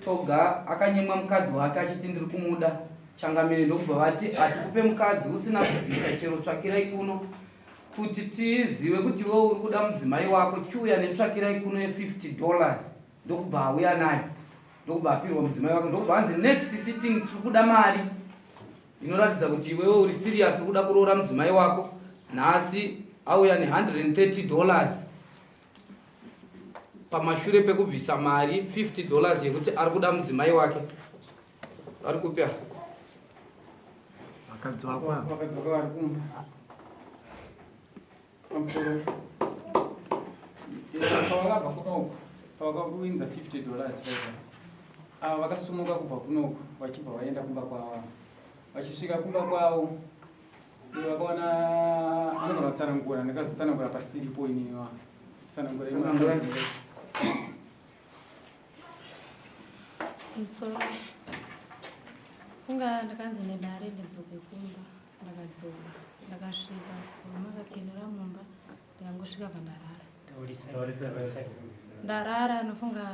toga akanyemwa mukadzi wake achiti ndiri kumuda changamire ndokubva vati hatikupe mukadzi usina kubvisa chero tsvakirai kuno kuti tizive kuti wewe uri kuda mudzimai wako tichiuya netsvakirai kuno $50 ndokubva auya nayo ndokubva apirwa mudzimai wake ndokubva hanzi next sitting tiri kuda mari inoratidza kuti iwewe uri serious uri kuda kuroora mudzimai wako nhasi auya ne$130 pamashure pekubvisa mari $50 yekuti ari kuda mudzimai wake ari kupya vakadzoka vari kumba pamusoro pavakabva kunoku pavakawinza $50 ava vakasumuka kubva kunoku vachibva vaenda kumba kwavo vachisvika kumba kwavo vakaona anogona kutsanangura ndakazotsanangura pasiripo iniwa tsanangura musoro kunga ndakanzi nedare ndidzoke kumba ndakadzoka ndakasvika kurume akakenera mumba ndikangosvika ndarara nofunga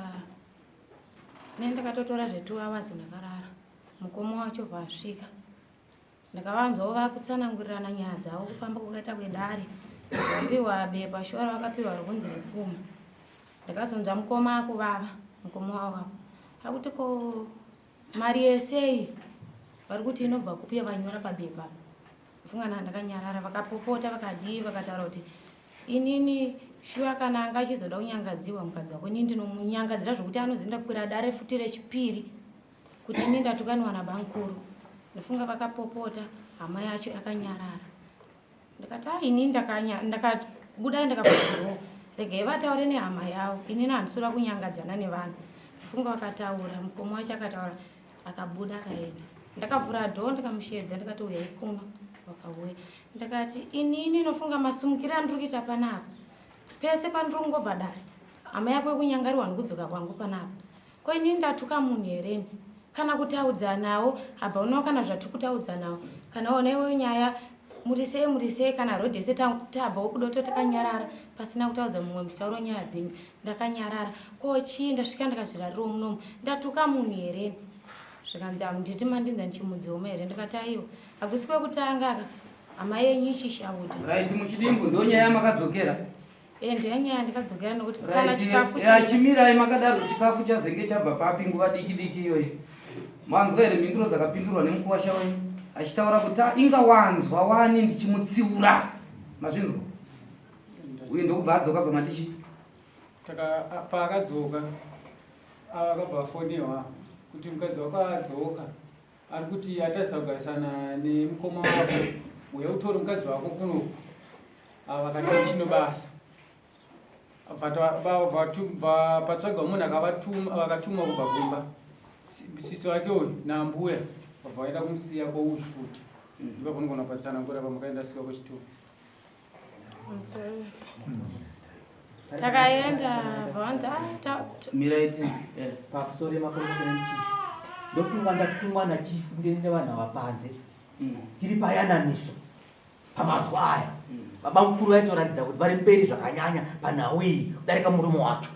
ndakatotora zve 2 hours ndakarara mukoma wacho vasvika ndakavanzawo vakutsanangurirana nyaya dzavo kufamba kukaita kwedare vakapiwa bepa shora vakapiwa rokunzi repfuma ndakazonzwa mukoma akuvava mukoma wavo akuti ko mari yesei vari kuti inobva kupi vanyora pabepa mfungana ndakanyarara vakapopota vakadii vakataura kuti inini shuwa kana anga achizoda kunyangadziwa mukadzi wako ini ndinomunyangadzira zvokuti anozoenda kukwira dare futi rechipiri kuti ini ndatukaniwa nabankuru ndifunga vakapopota hama yacho yakanyarara ndikati ini ndakabuda ndakabvaoo regai vataure nehama yavo inini handisura kunyangadzana nevanhu ndifunga vakataura mukoma wacho akataura akabuda akaenda ndakavhura dhoo ndikamushedza ndikati uyai kuno vakauya ndikati inini nofunga masumukire andiri kuita panapa pese pandiri kungobva dare hama yako yekunyangariwa nekudzoka kwangu panapa ko inini ndatuka munhu hereni kana kutaudza nawo abva unawo kana zvatiri kutaudza nawo kana onewo nyaya murisei kana rodhese tabvawo kudoto takanyarara pasina kutaudza mumwe mutauro nyaya dzenyu ndakanyarara ko chii ndasvika ndakazvirariro munomu ndatuka munhu hereni zvikanzi nditi mandinza ndichimudzioma here ndikati aiwa hakusi kwekutanga aka hama yenyu ichishaudha right muchidimbu ndo nyaya makadzokera ndiyo nyaya ndikadzokera nokuti kana chikafu chimirai makadaro chikafu chazenge chabva papi nguva diki diki iyoyi manzwa here mhinduro dzakapindurwa nemukuwasha wenyu achitaura kuti inga wanzwa wani ndichimutsiura mazvinzwa uye ndokubva adzoka bva matichi paakadzoka akabva afoniwa kuti mukadzi wako adzoka ari kuti atarisa kugarisana nemukoma wako uya utori mukadzi wako kuno vakati chino basa patsvagwa munhu vakatumwa kubva kumba sisi wake uyu nambuya vabva vaenda kumusiya kwouyu futi ndipo panogona patsanangura pamakaenda sika kwechitoro takaenda vawanza miraitinzi pakusore makoresenchi ndofunga ndatumwa nachifu ndine vanhu vapanze tiri payananiso pamazuva aya baba mukuru vaitoratidza kuti vari mberi zvakanyanya panhau iyi kudarika murume wacho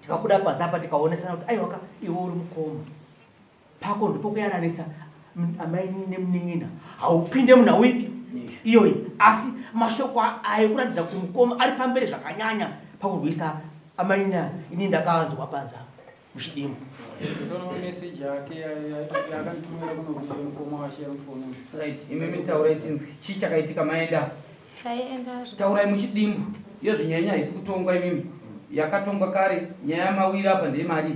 tikabuda panze apa tikaonesana kuti aiwaka iwe uri mukoma pako ndipokuyananisa amai nemunin'ina haupinde munhau ipi iyoyi asi mashoko ayo kuratidza kuti mukoma ari pamberi zvakanyanya pakurwisa amaina ini ndakanzwa panza muchidimbu tono meseji yake yakanditumira kunokuya mukoma washe mufoni right imi mitauraitinzi chii chakaitika maenda taienda taurai muchidimbu iyo zvinyanya haisi kutongwa imimi yakatongwa kare nyaya yamawiri apa ndeyemari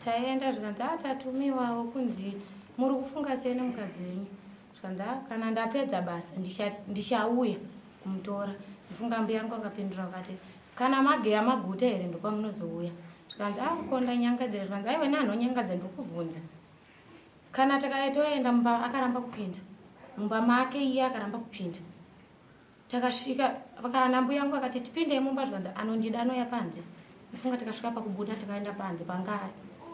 taienda zvikanzi atatumiwawo kunzi muri kufunga sei nemukadzi wenyu zvikanzi kana ndapedza basa ndichauya kumutora ndifunga mbuya yangu akapindura akati kana mageya maguta here ndopamunozouya zvikanzi konda nyangadzira zvikanzi aiwe nanhu onyangadza ndiri kuvhunza kana takaitoenda mumba akaramba kupinda mumba make iye akaramba kupinda takasvika kana mbuya yangu akati tipindei mumba zvikanzi anondida anoya panze ndifunga takasvika pakubuda takaenda panze pangari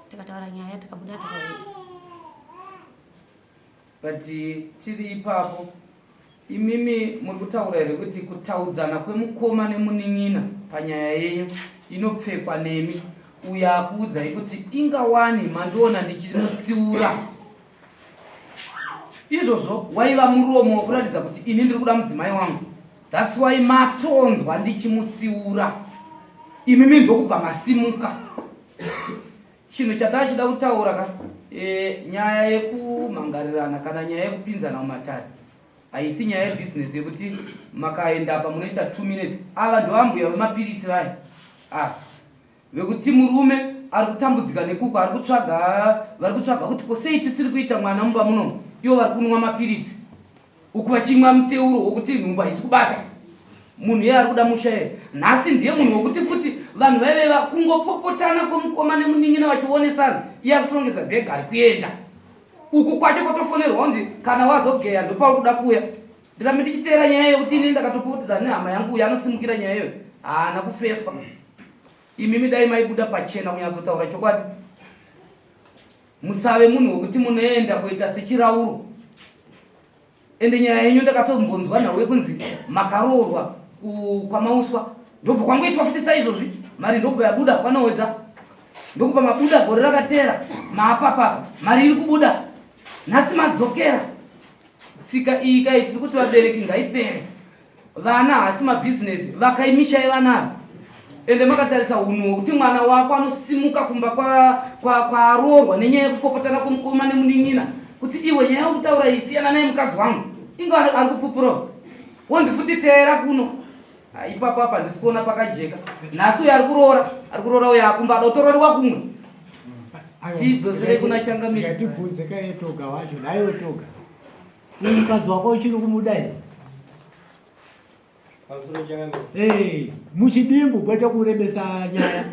takataura nyaya tikabuda takaenda but tiri ipapo imimi muri kutaura here kuti kutaudzana kwemukoma nemunin'ina panyaya yenyu inopfekwa nemi uya akuudzai kuti ingawani mandiona ndichimutsiura. Izvozvo waiva muromo wekuratidza kuti ini ndiri kuda mudzimai wangu. That's why matonzwa ndichimutsiura. Imimi ndokubva masimuka. Chinhu chatachida kutaura nyaya yekumhangarirana kana nyaya yekupinzana mumatare haisi nyaya yebusiness yekuti makaenda apa munoita 2 minutes. Ava ndovambuya vemapiritsi vaya vekuti murume ari kutambudzika nekuku vari kutsvaga kuti kosei tisiri kuita mwana mumba muno, ivo vari kunwa mapiritsi uku vachimwa muteuro wokuti nhumba haisi kubata. Munhu iye ari kuda musha here. Nhasi ndiye munhu wokuti futi vanhu vaive vakungopopotana kwomukoma nemunin'ina vachionesana, iye ari kutorongedza bhegi ari kuenda uku kwacho kwatofonerwa kunzi kana wazogeya ndopauri kuda kuuya. Ndirambe ndichiteera nyaya yokuti ini ndakatopotedza nehama yangu uyo anosimukira nyaya iyoyo haana kufeswa. Imimi dai maibuda pachena kunyatsotaura chokwadi. Musave munhu wokuti munoenda kuita sechirauro. Ende nyaya yenyu ndakatombonzwa nawo yekunzi makaroorwa kwamauswa ndobva kwangoitwa futi saizvozvi mari ndobva yabuda panowedza ndokubva mabuda gore rakatera maapapa mari iri kubuda nhasi madzokera. Tsika iyi kai tiri kuti vabereki ngaipere. Vana hasi mabhizinesi vakaimisha ivana. Ende makatarisa unhu hwokuti mwana wako anosimuka kumba kwaroorwa nenyaya yekupopotana kwomukoma nemunin'ina kuti iwe nyaya yekutaura isiyana naye mukadzi wangu inga ari kupupura wonzi futi teera kuno. Ipapo apa ndisi kuona pakajeka. Nhasi uyo ari kuroora uyo akumba ada kutororiwa kumwe. Chidzosere kuna Changamire. Ngatibvunze kai toga wacho nayo toga. Mukadzi wako uchiri kumudai. Muchidimbu kwete kurebesa nyaya.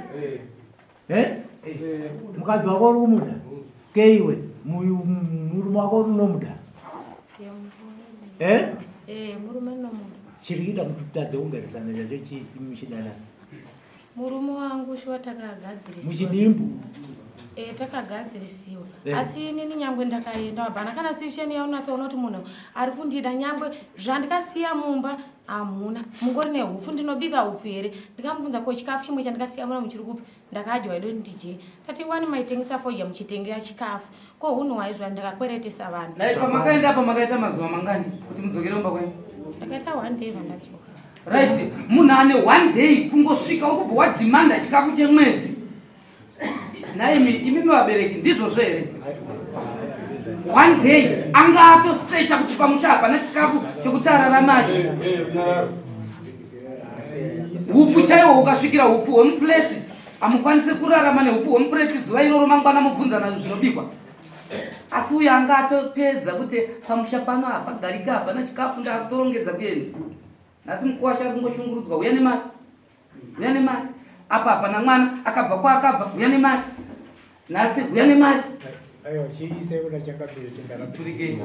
Mukadzi wako uri kumuda. Keiwe murume wako unomuda. Murume nomuda. Chirikuita kuti tutadze kungarisana zvacho chimuchidana. Murume wangu shuwa takagadzirisiwa. Muchidimbu. Takagadzirisiwa. Asi inini nyangwe ndakaenda wabhana kana situation yaunatsaona kuti munhu ari kundida nyangwe zvandikasiya mumba hamuna. Mungori nehufu ndinobika hufu here. Ndikamubvunza ko chikafu chimwe chandikasiya muna muchiri kupi ndakadya waidoti ndije. Tati ngwani maitengesa foja muchitengera chikafu. Ko hunhu waizva ndakakweretesa vanhu. Dai pamakaenda apa makaita mazuva mangani kuti mudzokere mumba kwenyu? Ndakaita 1 day vandadzoka. Right. Munhu ane 1 day kungosvika ukubva wadhimanda chikafu chemwedzi. Imimi vabereki ndizvozvo here? 1 day anga atosecha kuti pamusha hapana chikafu chokuti araramacho. Hupfu chaiwo ukasvikira hupfu hwemupureti hamukwanisi kurarama nehupfu hwemupureti zuva iroro mangwana mubvunzana zvinobikwa. Asi uyo anga atopedza kuti pamusha pano hapagarika hapana chikafu ndakutorongedza kuenda. Nhasi mukuwasha ari kungoshungurudzwa uya nemari. Uya nemari. Apa hapana mwana akabva kwaakabva uya nemari. Nhasi uya nemari. Aiwa chiise kuna Changamire turike.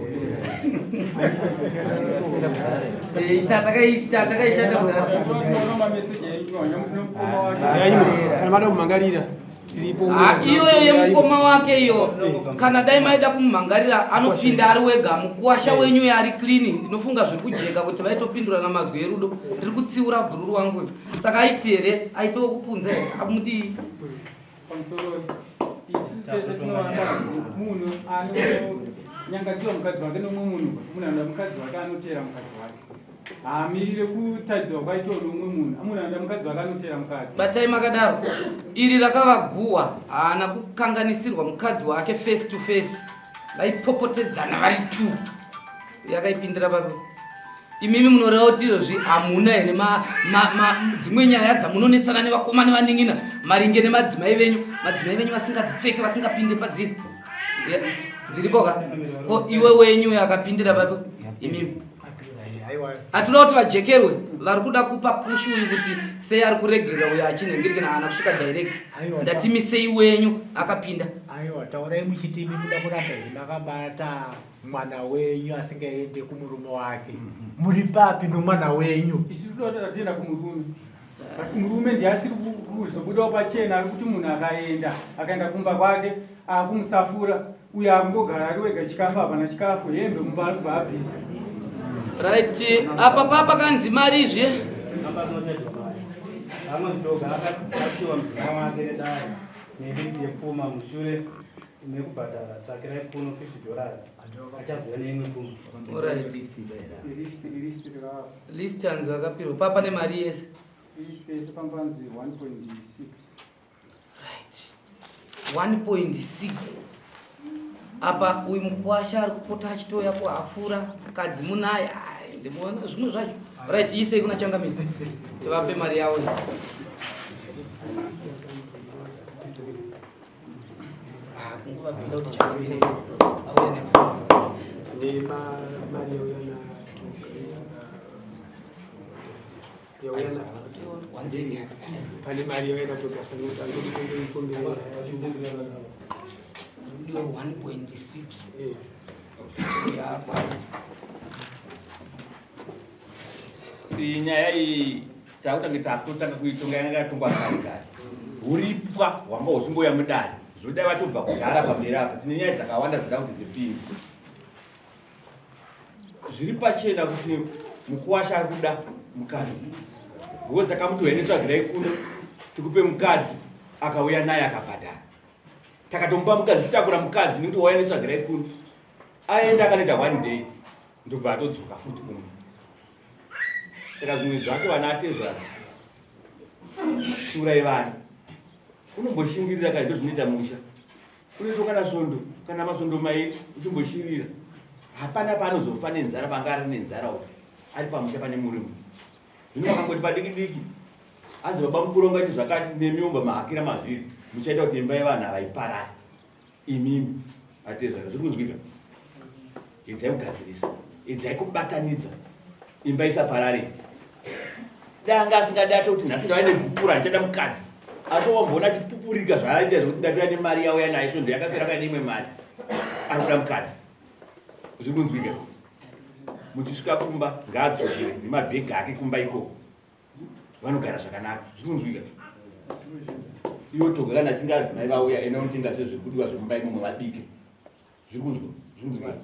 Takaishanda kudara. Kana mada kumhangarira iyoyo yemukoma wake iyo kana dai maida kumhangarira anopinda ari wega mukuwasha wenyu yari clean. Inofunga zvekujeka kuti vaitopindurana mazwi erudo. Ndiri kutsiura bhururu wangu saka aiti here aitoo kupunza amudii pamusoro isu tese tinowana munhu anonyangadziwa mukadzi wake nomwe munhu munhu mukadzi wake anotera mukadzi wake haamirire kutadziwa kwaitwa nomwe munhu amunhu mukadzi wake anotera mukadzi. Batai makadaro iri rakavaguwa haana kukanganisirwa mukadzi wake face to face vaipopotedzana vari 2 yakaipindira papo. Imimi munoreva kuti izvozvi hamuna here dzimwe nyaya dzamunonetsana nevakoma nevanin'ina maringe nemadzimai venyu vasingadzipfeke vasingapinde padziri dziripoka ko iwe wenyu yakapindira papo. Imimi hatinoda kuti vajekerwe vari kuda kupa push uyu kuti sei ari kuregerera uyo achinhengirikana haana kusvika direct ndatimisei wenyu akapinda. Aiwa taurai muchitimi muda kuramba here makabata mwana wenyu asingaende kumurume wake. Muri papi nomwana wenyu? Isu tinoda tienda kumurume. Murume ndiye asiri kuzobudawo pachena ari kuti munhu akaenda kumba kwake akumusafura uyo akungogara ari wega chikafu hapana chikafu hembe mumba ari kubva abvisa. Right, apa papa kanzi marizve. nelisti yepfuma mushure nekubhadhara tsvakirai kuno $50 achazouya neimwe pfuma. Alright. Ilisti rikava. List hanzi vakapirwa papa nemari yese. Ilisti yese pambanzi 1.6. Right. 1.6. Apa uyu mukwasha ari kupota achitoya kuhafura mukadzi munaye. Ndimuona zvimwe zvacho. Right, isei kuna Changamire. Tivape mari yavo. Kunguvabvira kuti Changamire auye nepfuma. Mari pane mari yauyana togasa ndiwe 1.6. Iyi nyaya iyi takutanga tatotanga kuitonga yanga yatongwa kare. Uripwa wanga usingoya mudari. Zvoda vatobva kugara pamberi apa. Tine nyaya dzakawanda dzoda kuti dzipinde. Zviri pachena kuti mukuwasha ari kuda mukadzi. Nguo dzakamutohwa netsvagirai kuno tikupe mukadzi akauya naye akabhadhara. Takatomba mukadzi takura mukadzi nekuti wauya netsvagirai kuno. Aenda akanoita 1 day ndobva atodzoka futi kuno. Saka zvimwe zvacho vana atezvara shurai vana unomboshingirira kana ndo zvinoita musha unoito kana svondo kana masvondo mairi uchimboshirira hapana paanozofa nenzara panga ari nenzara uko ari pamusha pane murimo zvino vakangoti padiki diki anzi baba mukuru wangu aiti zvakati nemiumba mahakira mazviri muchaita kuti imba yevanhu havaiparari imimi atezvara zviri kunzwika idzai kugadzirisa idzai kubatanidza imba isaparare. Danga asingada kuti nhasi ndava negupura ndichada mukadzi. Asi wamboona chipupurika zvaaita zvokuti ndatoya nemari yauya nayo svondo yakapera kana imwe mari. Ari kuda mukadzi. Zviri kunzwika. Muchisvika kumba ngaadzokere nemabhegi ake kumba ikoko. Vanogara zvakanaka. Zviri kunzwika. Iwo toga kana achinge adzimai vauya ena unotenga zvezvekudiwa zvemumba imomo vabike. Zviri kunzwika.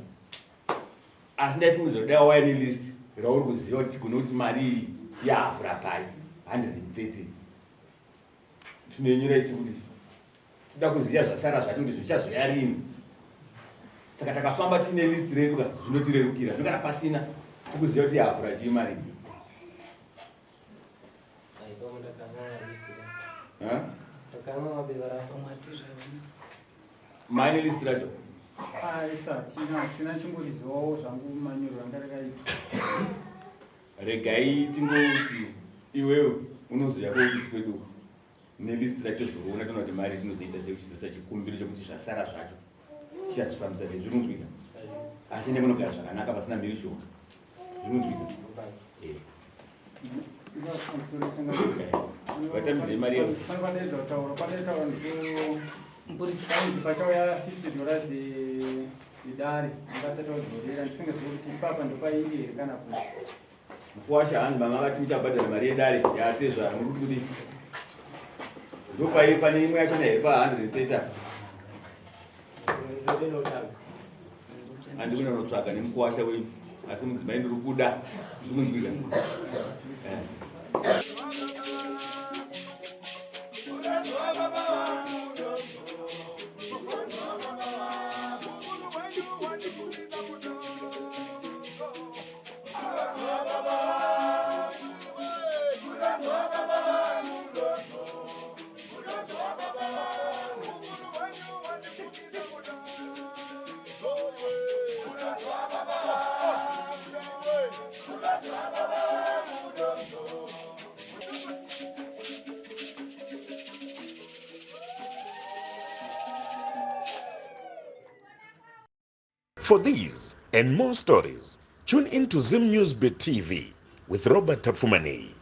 Asi ndaifungidzira kuti dai wauya nelisti rauri kuziva kuti chigona kuti mari yaafura pai 130. Tinoinyora ichiti kuti toda kuziva zvasara zvacho kuti zvichazoya rini. Saka takafamba tiine listi redu zvinotirerukira. Zvino kana pasina tikuziva kuti yaafura chii mari. Maine listi racho? Sina chimborizivawo zvangu manyoro anga rakaita. Regai tingoti iwewe unozoya kuofisi kwedu nelisti racho zvokuona tona kuti mari tinozoita sekuchisa chikumbiro chokuti zvasara zvacho tichazvifambisa sei. Zviri kunzwika. Asi nemunogara zvakanaka pasina mbiri shoma. Zviri kunzwika. Vatamidzei mari yavo. Pachauya $50 idare ndakasati wadzorera ndisingazivi kuti ipapa ndopairi here kana kuti mukuwasha hanzi mama vati muchabhadhara mari yedare yaatezvara muri kuti kudii ndopairi pane imwe yachona here pa130. Handikuda kunotsvaga nemukuwasha wenyu asi mudzimai ndiri kuda. Zviri kunzwika. For these and more stories, tune in to Zim News Bit TV with Robert Tafumani.